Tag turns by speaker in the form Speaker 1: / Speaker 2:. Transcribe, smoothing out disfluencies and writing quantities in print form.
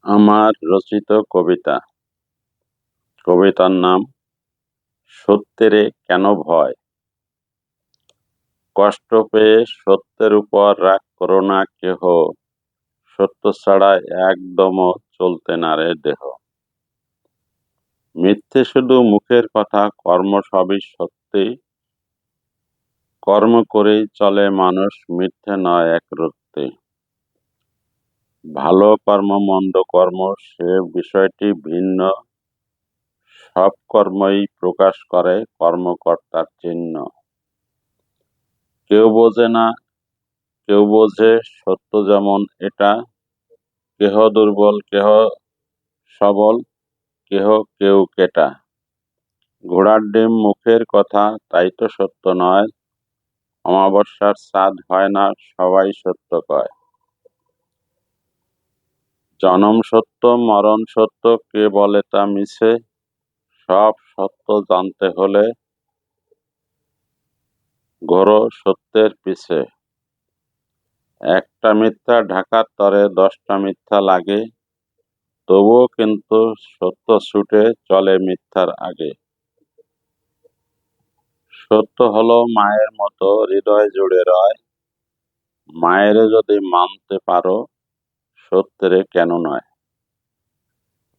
Speaker 1: আমার রচিত কবিতা। কবিতার নাম সত্যেরে কেন ভয়। কষ্ট পেয়ে সত্যের উপর রাগ করো না কেহ, সত্য ছাড়া একদমও চলতে না রে দেহ। মিথ্যে শুধু মুখের কথা, কর্ম সবই সত্যি। কর্ম করেই চলে মানুষ, মিথ্যে নয় এক রত্তি। ভালো কর্ম মন্দ কর্ম সে বিষয়টি ভিন্ন, সব কর্মই প্রকাশ করে কর্মকর্তার চিহ্ন। কেউ বোঝে না, কেউ বোঝে সত্য যেমন এটা, কেহ দুর্বল কেহ সবল, কেউ কেটা। ঘোড়ার ডিম মুখের কথা, তাই তো সত্য নয়। অমাবস্যার চাঁদ হয় না, সবাই সত্য কয়। জনম সত্য মরণ সত্য, কে বলে তা মিছে। সব সত্য জানতে হলে ঘোরো সত্যের পিছে। একটা মিথ্যা ঢাকার তরে 10টা মিথ্যা লাগে, তবুও কিন্তু সত্য ছুটে চলে মিথ্যার আগে। সত্য হলো মায়ের মতো, হৃদয় জুড়ে রয়। মায়েরে যদি মানতে পারো, সত্যেরে কেন নয়।